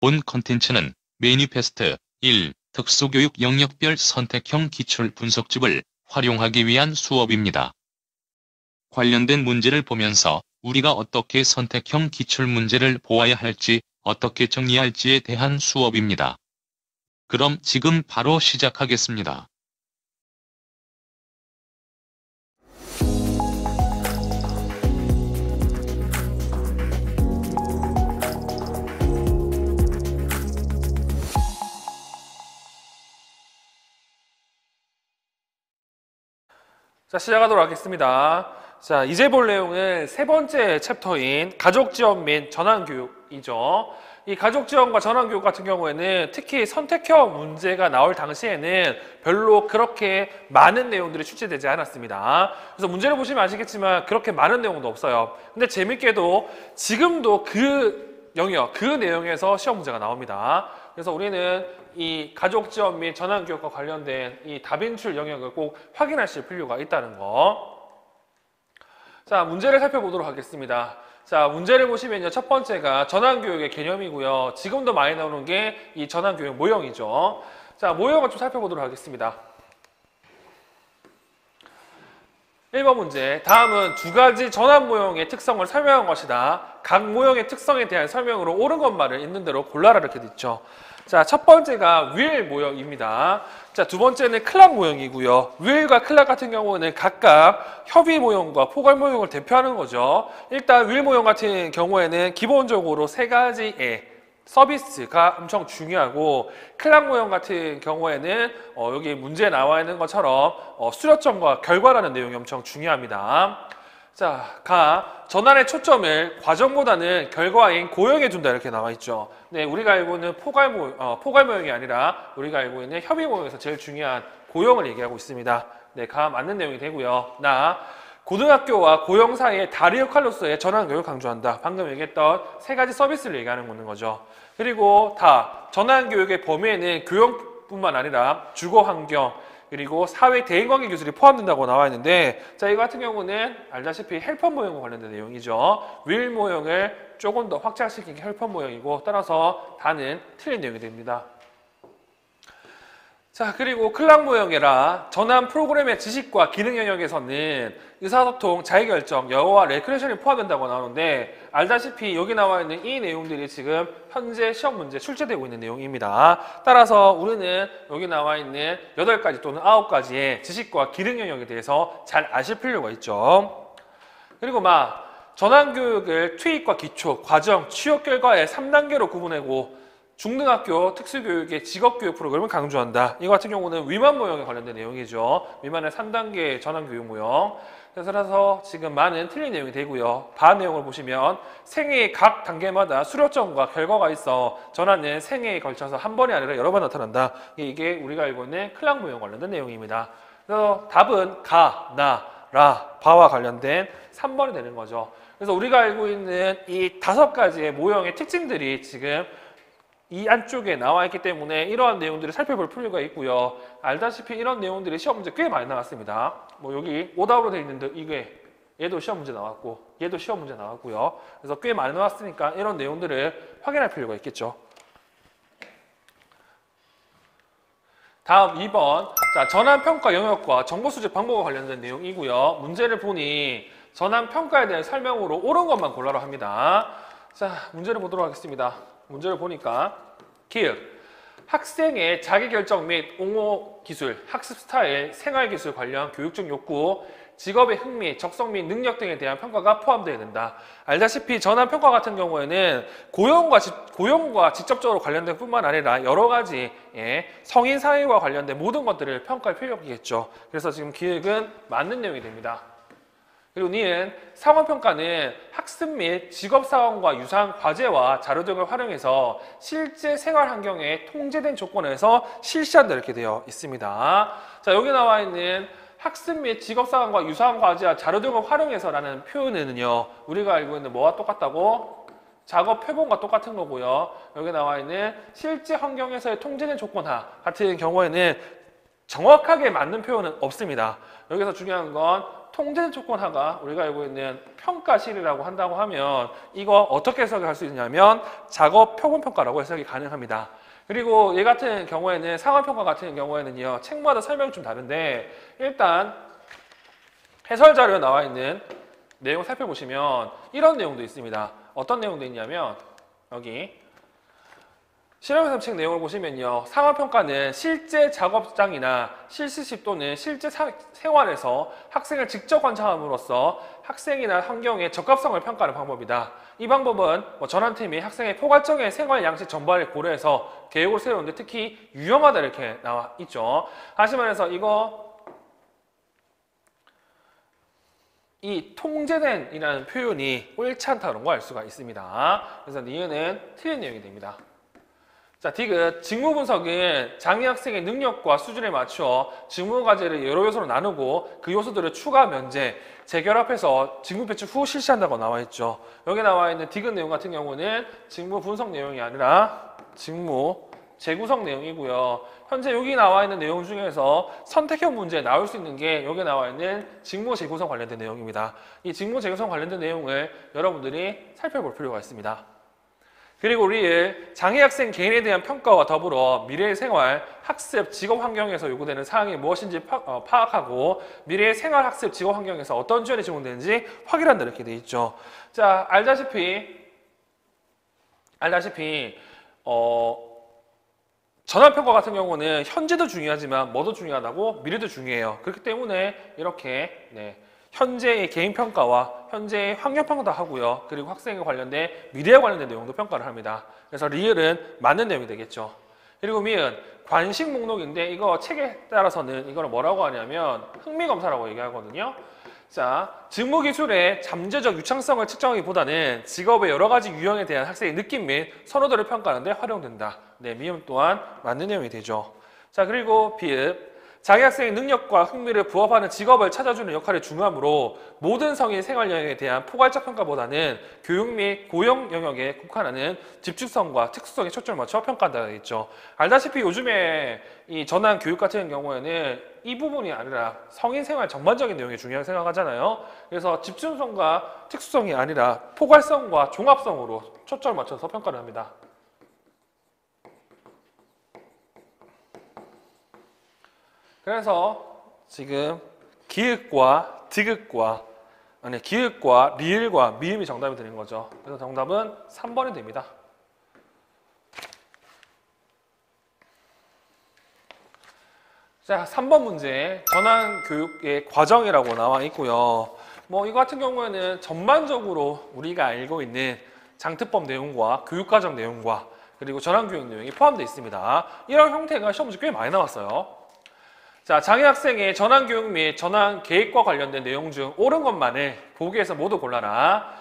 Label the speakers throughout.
Speaker 1: 본 컨텐츠는 매니페스트 1. 특수교육 영역별 선택형 기출 분석집을 활용하기 위한 수업입니다. 관련된 문제를 보면서 우리가 어떻게 선택형 기출 문제를 보아야 할지, 어떻게 정리할지에 대한 수업입니다. 그럼 지금 바로 시작하겠습니다.
Speaker 2: 자, 시작하도록 하겠습니다. 자, 이제 볼 내용은 세 번째 챕터인 가족지원 및 전환교육이죠. 이 가족지원과 전환교육 같은 경우에는 특히 선택형 문제가 나올 당시에는 별로 그렇게 많은 내용들이 출제되지 않았습니다. 그래서 문제를 보시면 아시겠지만 그렇게 많은 내용도 없어요. 근데 재밌게도 지금도 그 영역, 그 내용에서 시험 문제가 나옵니다. 그래서 우리는 이 가족지원 및 전환교육과 관련된 이 답인출 영역을 꼭 확인하실 필요가 있다는 거. 자, 문제를 살펴보도록 하겠습니다. 자, 문제를 보시면요. 첫 번째가 전환교육의 개념이고요. 지금도 많이 나오는 게 이 전환교육 모형이죠. 자, 모형을 좀 살펴보도록 하겠습니다. 1번 문제. 다음은 두 가지 전환 모형의 특성을 설명한 것이다. 각 모형의 특성에 대한 설명으로 옳은 것만을 있는 대로 골라라 이렇게 돼 있죠. 자, 첫 번째가 윌 모형입니다. 자, 두 번째는 클락 모형이고요. 윌과 클락 같은 경우는 각각 협의 모형과 포괄 모형을 대표하는 거죠. 일단 윌 모형 같은 경우에는 기본적으로 세 가지의 서비스가 엄청 중요하고, 클락 모형 같은 경우에는 여기 문제에 나와 있는 것처럼 수료점과 결과라는 내용이 엄청 중요합니다. 자, 전환의 초점을 과정보다는 결과인 고형에 둔다 이렇게 나와 있죠. 네, 우리가 알고 있는 포괄 모형이 아니라 우리가 알고 있는 협의 모형에서 제일 중요한 고형을 얘기하고 있습니다. 네, 맞는 내용이 되고요. 고등학교와 고형 사이의 다리 역할로서의 전환 교육을 강조한다. 방금 얘기했던 세 가지 서비스를 얘기하는 거죠. 그리고 전환 교육의 범위에는 교형뿐만 아니라 주거 환경, 그리고 사회 대인관계 기술이 포함된다고 나와 있는데, 자, 이거 같은 경우는 알다시피 헬퍼 모형과 관련된 내용이죠. 윌 모형을 조금 더 확장시킨 게 헬퍼 모형이고, 따라서 다는 틀린 내용이 됩니다. 자, 그리고 클락 모형이라 전환 프로그램의 지식과 기능 영역에서는 의사소통, 자기결정, 영어와 레크레이션이 포함된다고 나오는데, 알다시피 여기 나와 있는 이 내용들이 지금 현재 시험 문제에 출제되고 있는 내용입니다. 따라서 우리는 여기 나와 있는 8가지 또는 9가지의 지식과 기능 영역에 대해서 잘 아실 필요가 있죠. 그리고 전환교육을 투입과 기초, 과정, 취업 결과의 3단계로 구분하고 중등학교 특수교육의 직업교육 프로그램을 강조한다. 이거 같은 경우는 위만 모형에 관련된 내용이죠. 위만의 3단계 전환교육 모형. 그래서 지금 많은 틀린 내용이 되고요. 반 내용을 보시면 생애의 각 단계마다 수료점과 결과가 있어 전환은 생애에 걸쳐서 한 번이 아니라 여러 번 나타난다. 이게 우리가 알고 있는 클락 모형 관련된 내용입니다. 그래서 답은 가, 나, 라, 바와 관련된 3번이 되는 거죠. 그래서 우리가 알고 있는 이 5가지의 모형의 특징들이 지금 이 안쪽에 나와 있기 때문에 이러한 내용들을 살펴볼 필요가 있고요. 알다시피 이런 내용들이 시험 문제 꽤 많이 나왔습니다. 여기 오답으로 되어 있는데 얘도 시험 문제 나왔고 얘도 시험 문제 나왔고요. 그래서 꽤 많이 나왔으니까 이런 내용들을 확인할 필요가 있겠죠. 다음 2번. 자, 전환평가 영역과 정보 수집 방법과 관련된 내용이고요. 문제를 보니 전환평가에 대한 설명으로 옳은 것만 골라라 합니다. 자, 문제를 보도록 하겠습니다. 문제를 보니까 기획, 학생의 자기결정 및 옹호 기술, 학습 스타일, 생활기술 관련 교육적 욕구, 직업의 흥미, 적성 및 능력 등에 대한 평가가 포함되어야 된다. 알다시피 전환평가 같은 경우에는 고용과 직접적으로 관련된 뿐만 아니라 여러 가지 성인 사회와 관련된 모든 것들을 평가할 필요가 있겠죠. 그래서 지금 기획은 맞는 내용이 됩니다. 그리고 니은 상황평가는 학습 및 직업 상황과 유사한 과제와 자료 등을 활용해서 실제 생활 환경에 통제된 조건에서 실시한다 이렇게 되어 있습니다. 자, 여기 나와 있는 학습 및 직업 상황과 유사한 과제와 자료 등을 활용해서라는 표현에는요, 우리가 알고 있는 뭐와 똑같다고? 작업 표본과 똑같은 거고요. 여기 나와 있는 실제 환경에서의 통제된 조건하 같은 경우에는 정확하게 맞는 표현은 없습니다. 여기서 중요한 건 통제 조건 하가 우리가 알고 있는 평가실이라고 한다고 하면 이거 어떻게 해석할 수 있냐면 작업 표본 평가라고 해석이 가능합니다. 그리고 얘 같은 경우에는 상황 평가 같은 경우에는요, 책마다 설명이 좀 다른데 일단 해설 자료에 나와 있는 내용 살펴보시면 이런 내용도 있습니다. 어떤 내용도 있냐면 여기 실험해석 책 내용을 보시면요, 상황평가는 실제 작업장이나 실습실 또는 실제 생활에서 학생을 직접 관찰함으로써 학생이나 환경의 적합성을 평가하는 방법이다. 이 방법은 전환팀이 학생의 포괄적인 생활 양식 전반을 고려해서 계획을 세우는데 특히 유용하다 이렇게 나와 있죠. 다시 말해서 이 통제된 이라는 표현이 옳지 않다는 걸 알 수가 있습니다. 그래서 니은은 틀린 내용이 됩니다. 자, 디귿. 직무 분석은 장애 학생의 능력과 수준에 맞춰 직무 과제를 여러 요소로 나누고 그 요소들을 추가 면제, 재결합해서 직무 배출 후 실시한다고 나와 있죠. 여기 나와 있는 디귿 내용 같은 경우는 직무 분석 내용이 아니라 직무 재구성 내용이고요. 현재 여기 나와 있는 내용 중에서 선택형 문제에 나올 수 있는 게 여기 나와 있는 직무 재구성 관련된 내용입니다. 이 직무 재구성 관련된 내용을 여러분들이 살펴볼 필요가 있습니다. 그리고 리을, 장애 학생 개인에 대한 평가와 더불어 미래의 생활, 학습, 직업 환경에서 요구되는 사항이 무엇인지 파악하고 미래의 생활, 학습, 직업 환경에서 어떤 지원이 제공되는지 확인한다 이렇게 돼 있죠. 자, 알다시피 전환평가 같은 경우는 현재도 중요하지만 뭐도 중요하다고? 미래도 중요해요. 그렇기 때문에 이렇게 현재의 개인평가와 현재의 환경평가도 하고요. 그리고 학생에 관련된 미래에 관련된 내용도 평가를 합니다. 그래서 리을은 맞는 내용이 되겠죠. 그리고 미은, 관식 목록인데 이거 책에 따라서는 이거를 뭐라고 하냐면 흥미검사라고 얘기하거든요. 자, 직무기술의 잠재적 유창성을 측정하기보다는 직업의 여러 가지 유형에 대한 학생의 느낌 및 선호도를 평가하는 데 활용된다. 미음 또한 맞는 내용이 되죠. 자, 그리고 비읍. 장애 학생의 능력과 흥미를 부합하는 직업을 찾아주는 역할이 중요하므로 모든 성인 생활 영역에 대한 포괄적 평가보다는 교육 및 고용 영역에 국한하는 집중성과 특수성에 초점을 맞춰 평가한다고 했죠. 알다시피 요즘에 이 전환 교육 같은 경우에는 이 부분이 아니라 성인 생활 전반적인 내용이 중요하다고 생각하잖아요. 그래서 집중성과 특수성이 아니라 포괄성과 종합성으로 초점을 맞춰서 평가를 합니다. 그래서 지금 기읍과 디귿과 기읍과 리을과 미음이 정답이 되는 거죠. 그래서 정답은 3번이 됩니다. 자, 3번 문제 전환 교육의 과정이라고 나와 있고요. 이거 같은 경우에는 전반적으로 우리가 알고 있는 장특법 내용과 교육과정 내용과 그리고 전환 교육 내용이 포함되어 있습니다. 이런 형태가 시험 문제 꽤 많이 나왔어요. 자, 장애 학생의 전환 교육 및 전환 계획과 관련된 내용 중 옳은 것만을 보기에서 모두 골라라.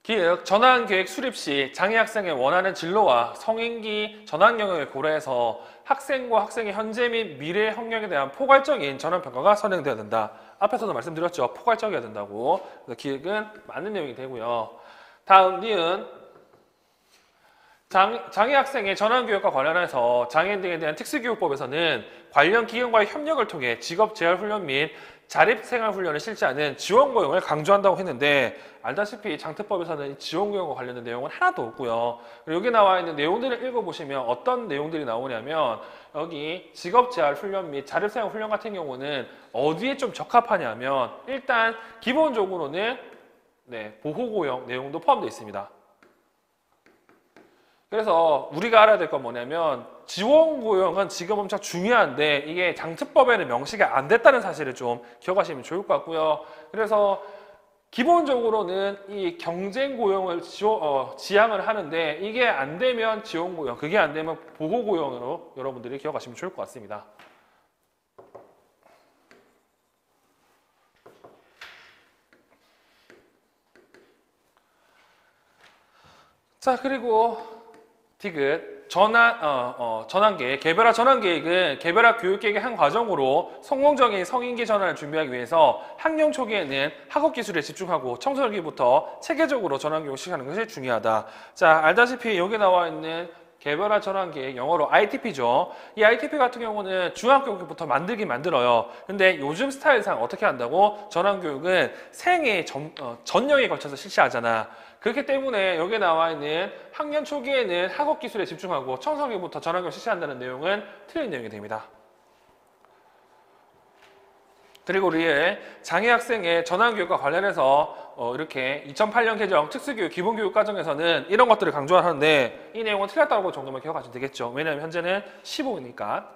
Speaker 2: 기획, 전환 계획 수립 시 장애 학생의 원하는 진로와 성인기 전환 영역을 고려해서 학생과 학생의 현재 및 미래 환경에 대한 포괄적인 전환 평가가 선행되어야 된다. 앞에서도 말씀드렸죠. 포괄적이어야 된다고. 그래서 기획은 맞는 내용이 되고요. 다음 니은. 장애 학생의 전환교육과 관련해서 장애인 등에 대한 특수교육법에서는 관련 기관과의 협력을 통해 직업재활훈련 및 자립생활훈련을 실시하는 지원고용을 강조한다고 했는데 알다시피 장특법에서는 지원고용과 관련된 내용은 하나도 없고요. 그리고 여기 나와 있는 내용들을 읽어보시면 어떤 내용들이 나오냐면 여기 직업재활훈련 및 자립생활훈련 같은 경우는 어디에 좀 적합하냐면 일단 기본적으로는 보호고용 내용도 포함되어 있습니다. 그래서 우리가 알아야 될 건 뭐냐면 지원고용은 지금 엄청 중요한데 이게 장특법에는 명시가 안 됐다는 사실을 좀 기억하시면 좋을 것 같고요. 그래서 기본적으로는 이 경쟁고용을 지향을 하는데 이게 안 되면 지원고용, 그게 안 되면 보호고용으로 여러분들이 기억하시면 좋을 것 같습니다. 자, 그리고 디귿, 전환계획, 개별화 전환계획은 개별화 교육계획의 한 과정으로 성공적인 성인기 전환을 준비하기 위해서 학령 초기에는 학업 기술에 집중하고 청소년기부터 체계적으로 전환교육을 시작하는 것이 중요하다. 자, 알다시피 여기 나와 있는 개별화 전환계획, 영어로 ITP죠. 이 ITP 같은 경우는 중학교부터 만들긴 만들어요. 근데 요즘 스타일상 어떻게 한다고? 전환교육은 생애 전형에 걸쳐서 실시하잖아. 그렇기 때문에 여기에 나와 있는 학년 초기에는 학업 기술에 집중하고 청소년기부터 전환교육 실시한다는 내용은 틀린 내용이 됩니다. 그리고 리을 장애 학생의 전환교육과 관련해서 이렇게 2008년 개정 특수교육 기본교육 과정에서는 이런 것들을 강조하는데 이 내용은 틀렸다고 정도만 기억하시면 되겠죠. 왜냐하면 현재는 15이니까.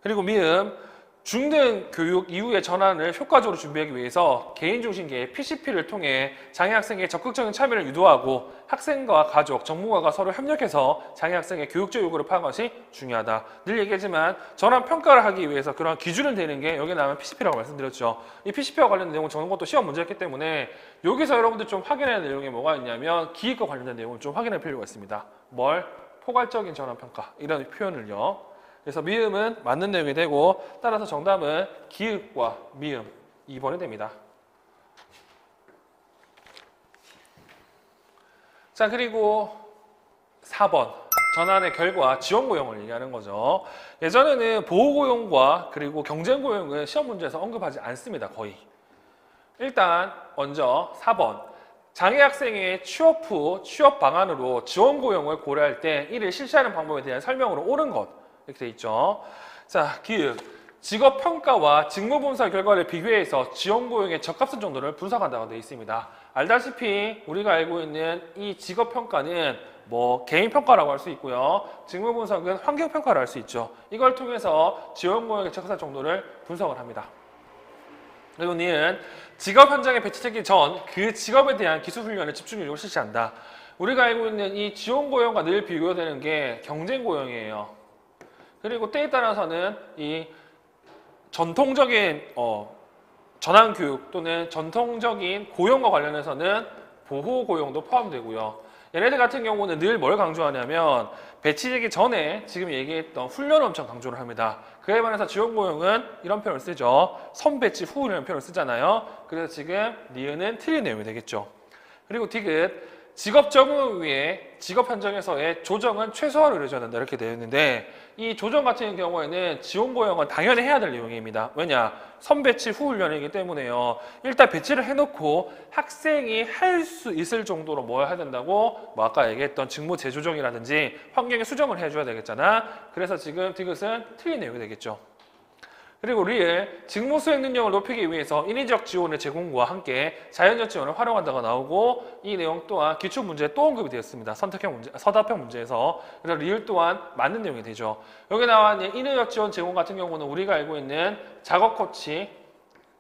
Speaker 2: 그리고 미음 중등 교육 이후의 전환을 효과적으로 준비하기 위해서 개인중심계의 PCP를 통해 장애 학생의 적극적인 참여를 유도하고 학생과 가족, 전문가가 서로 협력해서 장애 학생의 교육적 요구를 파악하는 것이 중요하다. 늘 얘기하지만 전환 평가를 하기 위해서 그런 기준을 대는 게 여기 나오면 PCP라고 말씀드렸죠. 이 PCP와 관련된 내용은 적는 것도 시험 문제였기 때문에 여기서 여러분들 좀 확인해야 될 내용이 뭐가 있냐면 기획과 관련된 내용을 좀 확인할 필요가 있습니다. 뭘? 포괄적인 전환 평가 이런 표현을요. 그래서 미음은 맞는 내용이 되고 따라서 정답은 기읍과 미음 2번이 됩니다. 자, 그리고 4번 전환의 결과 지원고용을 얘기하는 거죠. 예전에는 보호고용과 그리고 경쟁고용은 시험 문제에서 언급하지 않습니다. 거의. 일단 먼저 4번 장애 학생의 취업 후 취업 방안으로 지원고용을 고려할 때 이를 실시하는 방법에 대한 설명으로 옳은 것 이렇게 돼 있죠. 자, 기읍 직업평가와 직무분석 결과를 비교해서 지원고용의 적합성 정도를 분석한다고 되어 있습니다. 알다시피 우리가 알고 있는 이 직업평가는 뭐 개인평가라고 할 수 있고요. 직무분석은 환경평가를 할 수 있죠. 이걸 통해서 지원고용의 적합성 정도를 분석을 합니다. 그리고 니은 직업 현장에 배치되기 전 그 직업에 대한 기술훈련을 집중적으로 실시한다. 우리가 알고 있는 이 지원고용과 늘 비교되는 게 경쟁고용이에요. 그리고 때에 따라서는 이 전통적인 전환교육 또는 전통적인 고용과 관련해서는 보호고용도 포함되고요. 얘네들 같은 경우는 늘 뭘 강조하냐면 배치되기 전에 지금 얘기했던 훈련을 엄청 강조를 합니다. 그에 반해서 지원고용은 이런 표현을 쓰죠. 선배치 후이라는 표현을 쓰잖아요. 그래서 지금 니은은 틀린 내용이 되겠죠. 그리고 디귿 직업 적응을 위해 직업 현장에서의 조정은 최소화로 이루어져야 된다 이렇게 되어 있는데 이 조정 같은 경우에는 지원고용은 당연히 해야 될 내용입니다. 왜냐? 선배치 후 훈련이기 때문에요. 일단 배치를 해놓고 학생이 할 수 있을 정도로 뭐 해야 된다고? 뭐 아까 얘기했던 직무 재조정이라든지 환경에 수정을 해줘야 되겠잖아. 그래서 지금 디귿은 틀린 내용이 되겠죠. 그리고 리을 직무 수행 능력을 높이기 위해서 인위적 지원의 제공과 함께 자연적 지원을 활용한다고 나오고 이 내용 또한 기출 문제에 또 언급이 되었습니다. 선택형 문제, 서답형 문제에서. 그래서 리을 또한 맞는 내용이 되죠. 여기 나와 있는 인위적 지원 제공 같은 경우는 우리가 알고 있는 작업 코치,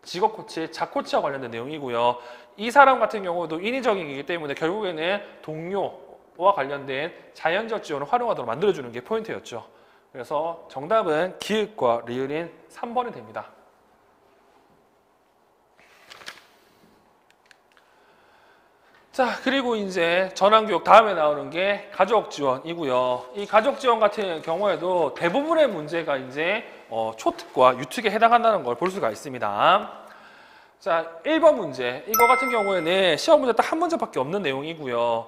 Speaker 2: 직업 코치, 작코치와 관련된 내용이고요. 이 사람 같은 경우도 인위적이기 때문에 결국에는 동료와 관련된 자연적 지원을 활용하도록 만들어주는 게 포인트였죠. 그래서 정답은 기읍과 리을인 3번이 됩니다. 자, 그리고 이제 전환교육 다음에 나오는 게 가족지원이고요. 이 가족지원 같은 경우에도 대부분의 문제가 이제 초특과 유특에 해당한다는 걸 볼 수가 있습니다. 자, 1번 문제. 이거 같은 경우에는 시험 문제 딱 한 문제밖에 없는 내용이고요.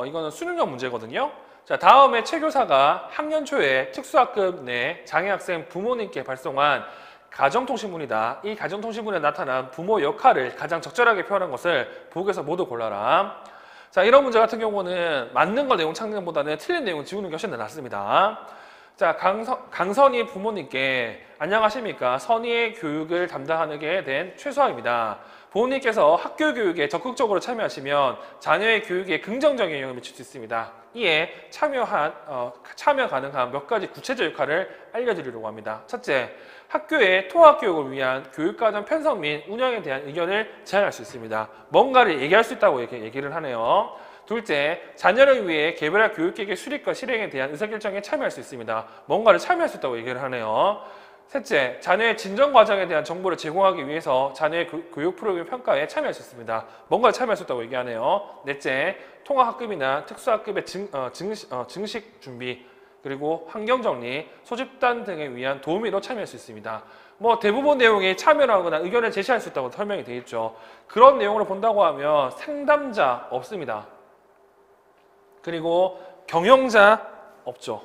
Speaker 2: 이거는 수능형 문제거든요. 자, 다음에 최 교사가 학년 초에 특수학급 내 장애학생 부모님께 발송한 가정통신문이다. 이 가정통신문에 나타난 부모 역할을 가장 적절하게 표현한 것을 보기에서 모두 골라라. 자, 이런 문제 같은 경우는 맞는 걸 내용 찾는 것보다는 틀린 내용 지우는 게 훨씬 더 낫습니다. 자, 강선희 부모님께 안녕하십니까. 선희의 교육을 담당하게 된 최수아입니다. 부모님께서 학교 교육에 적극적으로 참여하시면 자녀의 교육에 긍정적인 영향을 미칠 수 있습니다. 이에 참여 가능한 몇 가지 구체적 역할을 알려드리려고 합니다. 첫째, 학교의 통합교육을 위한 교육과정 편성 및 운영에 대한 의견을 제안할 수 있습니다. 뭔가를 얘기할 수 있다고 이렇게 얘기를 하네요. 둘째, 자녀를 위해 개별화 교육계획의 수립과 실행에 대한 의사결정에 참여할 수 있습니다. 뭔가를 참여할 수 있다고 얘기를 하네요. 셋째, 자녀의 진정 과정에 대한 정보를 제공하기 위해서 자녀의 교육 프로그램 평가에 참여할 수 있습니다. 뭔가를 참여할 수 있다고 얘기하네요. 넷째, 통합학급이나 특수학급의 증식 준비, 그리고 환경정리, 소집단 등에 위한 도우미로 참여할 수 있습니다. 뭐 대부분 내용에 참여를 하거나 의견을 제시할 수 있다고 설명이 되어 있죠. 그런 내용으로 본다고 하면 상담자 없습니다. 그리고 경영자 없죠.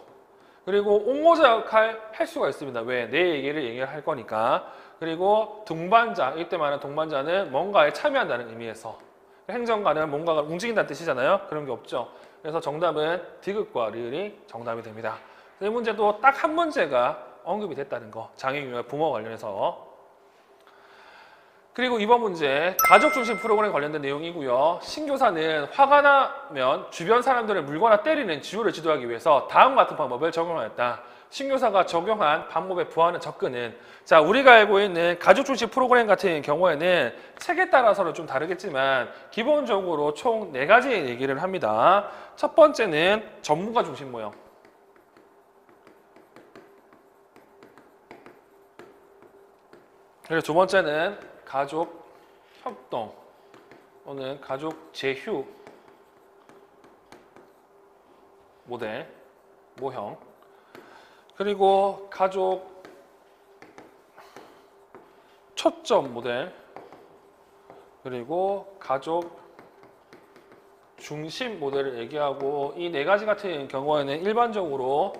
Speaker 2: 그리고 옹호자 역할 할 수가 있습니다. 왜? 내 얘기를 할 거니까. 그리고 동반자, 이때 말하는 동반자는 뭔가에 참여한다는 의미에서, 행정가는 뭔가가 움직인다는 뜻이잖아요. 그런 게 없죠. 그래서 정답은 디귿과 리을이 정답이 됩니다. 이 문제도 딱 한 문제가 언급이 됐다는 거, 장애인과 부모 관련해서. 그리고 이번 문제, 가족 중심 프로그램 관련된 내용이고요. 신교사는 화가 나면 주변 사람들을 물거나 때리는 지우를 지도하기 위해서 다음과 같은 방법을 적용하였다. 신교사가 적용한 방법에 부하는 접근은, 자, 우리가 알고 있는 가족 중심 프로그램 같은 경우에는 책에 따라서는 좀 다르겠지만 기본적으로 총 4가지의 얘기를 합니다. 첫 번째는 전문가 중심 모형. 그리고 두 번째는 가족 협동 또는 가족 제휴 모델, 모형. 그리고 가족 초점 모델, 그리고 가족 중심 모델을 얘기하고, 이 4가지 같은 경우에는 일반적으로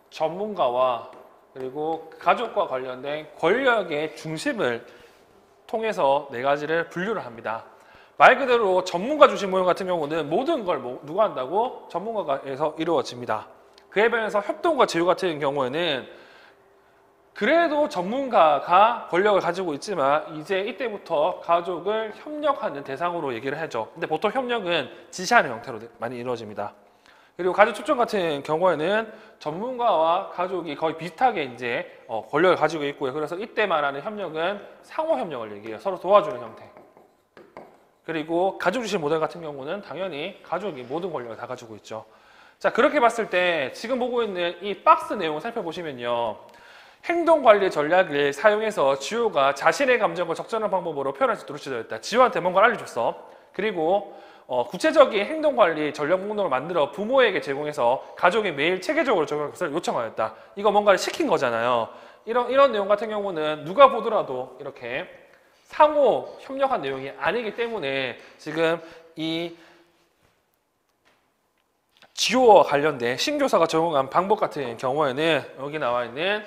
Speaker 2: 전문가와 그리고 가족과 관련된 권력의 중심을 통해서 4가지를 분류를 합니다. 말 그대로 전문가 중심 모형 같은 경우는 모든 걸 누가 한다고? 전문가에서 이루어집니다. 그에 반해서 협동과 제휴 같은 경우에는 그래도 전문가가 권력을 가지고 있지만 이제 이때부터 가족을 협력하는 대상으로 얘기를 하죠. 근데 보통 협력은 지시하는 형태로 많이 이루어집니다. 그리고 가족 초점 같은 경우에는 전문가와 가족이 거의 비슷하게 이제 권력을 가지고 있고요. 그래서 이때 말하는 협력은 상호 협력을 얘기해요. 서로 도와주는 형태. 그리고 가족 중심 모델 같은 경우는 당연히 가족이 모든 권력을 다 가지고 있죠. 자, 그렇게 봤을 때 지금 보고 있는 이 박스 내용을 살펴보시면요. 행동관리 전략을 사용해서 지우가 자신의 감정을 적절한 방법으로 표현할 수 있도록 지도했다. 지우한테 뭔가를 알려줬어. 그리고 구체적인 행동관리 전략 목록을 만들어 부모에게 제공해서 가족이 매일 체계적으로 적용할 것을 요청하였다. 이거 뭔가를 시킨 거잖아요. 이런 내용 같은 경우는 누가 보더라도 이렇게 상호 협력한 내용이 아니기 때문에 지금 이 지효와 관련된 신교사가 적용한 방법 같은 경우에는 여기 나와 있는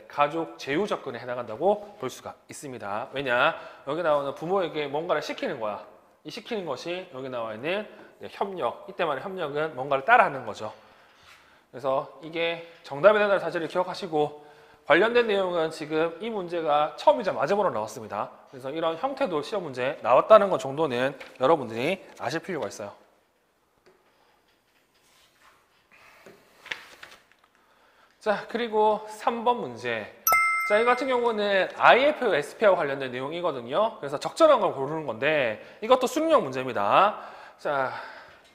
Speaker 2: 가족 제휴 접근에 해당한다고 볼 수가 있습니다. 왜냐? 여기 나오는 부모에게 뭔가를 시키는 거야. 이 시키는 것이 여기 나와 있는 협력, 이때 말의 협력은 뭔가를 따라하는 거죠. 그래서 이게 정답이 된다는 사실을 기억하시고, 관련된 내용은 지금 이 문제가 처음이자 마지막으로 나왔습니다. 그래서 이런 형태도 시험 문제 나왔다는 것 정도는 여러분들이 아실 필요가 있어요. 자, 그리고 3번 문제. 자, 이 같은 경우는 IF와 SP와 관련된 내용이거든요. 그래서 적절한 걸 고르는 건데 이것도 수능형 문제입니다. 자,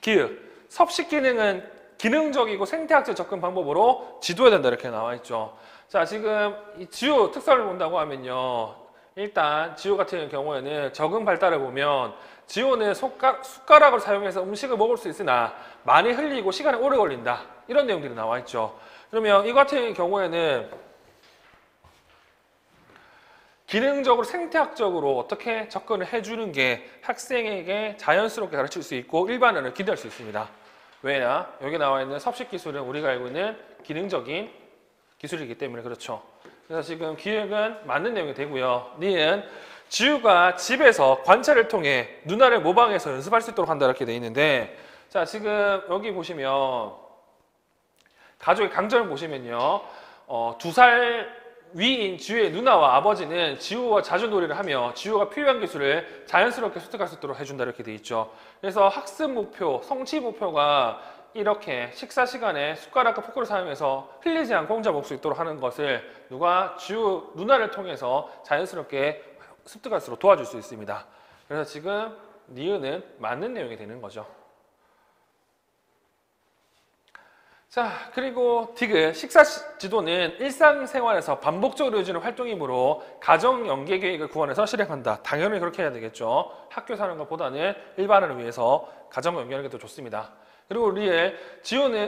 Speaker 2: 기읍. 섭식 기능은 기능적이고 생태학적 접근 방법으로 지도해야 된다 이렇게 나와 있죠. 자, 지금 이 지우 특성을 본다고 하면요. 일단 지우 같은 경우에는 적응 발달을 보면 지우는 숟가락을 사용해서 음식을 먹을 수 있으나 많이 흘리고 시간이 오래 걸린다. 이런 내용들이 나와 있죠. 그러면 이 같은 경우에는 기능적으로 생태학적으로 어떻게 접근을 해주는 게 학생에게 자연스럽게 가르칠 수 있고 일반인을 기대할 수 있습니다. 왜냐? 여기 나와 있는 섭식 기술은 우리가 알고 있는 기능적인 기술이기 때문에 그렇죠. 그래서 지금 기획은 맞는 내용이 되고요. 니은 지우가 집에서 관찰을 통해 누나를 모방해서 연습할 수 있도록 한다 이렇게 돼 있는데, 자, 지금 여기 보시면 가족의 강점을 보시면요. 2살 위인 지우의 누나와 아버지는 지우와 자주 놀이를 하며 지우가 필요한 기술을 자연스럽게 습득할 수 있도록 해준다 이렇게 돼 있죠. 그래서 학습 목표, 성취 목표가 이렇게 식사 시간에 숟가락과 포크를 사용해서 흘리지 않고 혼자 먹을 수 있도록 하는 것을 누가 지우 누나를 통해서 자연스럽게 습득할 수 있도록 도와줄 수 있습니다. 그래서 지금 니은은 맞는 내용이 되는 거죠. 자, 그리고 디귿, 식사 지도는 일상생활에서 반복적으로 이루어지는 활동이므로 가정 연계 계획을 구원해서 실행한다. 당연히 그렇게 해야 되겠죠. 학교 사는 것보다는 일반을 위해서 가정 연계하는 게 더 좋습니다. 그리고 리엘,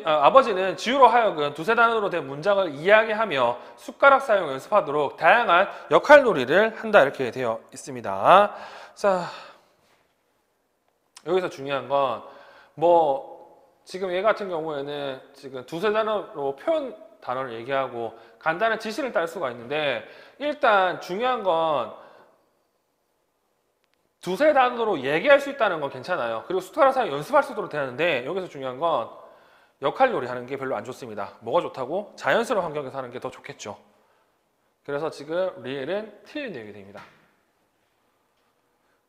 Speaker 2: 아버지는 지우로 하여금 2~3단어로 된 문장을 이야기하며 숟가락 사용을 연습하도록 다양한 역할놀이를 한다 이렇게 되어 있습니다. 자, 여기서 중요한 건 지금 얘 같은 경우에는 지금 두세 단어로 표현 단어를 얘기하고 간단한 지시를 딸 수가 있는데 일단 중요한 건 두세 단어로 얘기할 수 있다는 건 괜찮아요. 그리고 수타라사 연습할 수 있도록 되는데 여기서 중요한 건 역할놀이 하는 게 별로 안 좋습니다. 뭐가 좋다고? 자연스러운 환경에서 하는 게 더 좋겠죠. 그래서 지금 리을은 틀린 내용이 됩니다.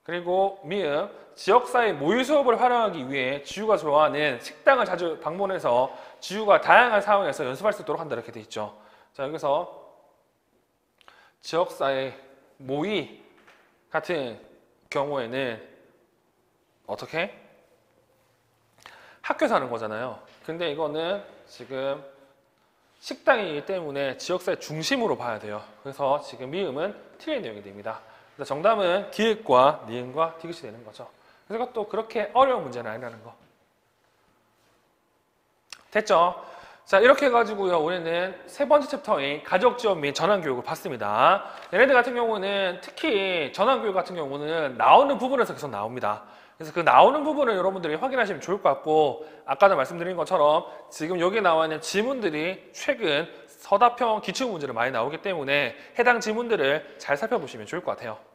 Speaker 2: 그리고 미음, 지역사회 모의 수업을 활용하기 위해 지우가 좋아하는 식당을 자주 방문해서 지우가 다양한 상황에서 연습할 수 있도록 한다 이렇게 돼 있죠. 자, 여기서 지역사회 모의 같은 경우에는 어떻게? 학교에서 하는 거잖아요. 근데 이거는 지금 식당이기 때문에 지역사회 중심으로 봐야 돼요. 그래서 지금 미음은 틀린 내용이 됩니다. 그래서 정답은 디귿과 니은과 디귿이 되는 거죠. 그래서 이것도 그렇게 어려운 문제는 아니라는 거. 됐죠? 자, 이렇게 해가지고요. 우리는 세 번째 챕터인 가족지원 및 전환교육을 봤습니다. 얘네들 같은 경우는 특히 전환교육 같은 경우는 나오는 부분에서 계속 나옵니다. 그래서 그 나오는 부분을 여러분들이 확인하시면 좋을 것 같고 아까도 말씀드린 것처럼 지금 여기 나와 있는 지문들이 최근 서답형 기출문제로 많이 나오기 때문에 해당 지문들을 잘 살펴보시면 좋을 것 같아요.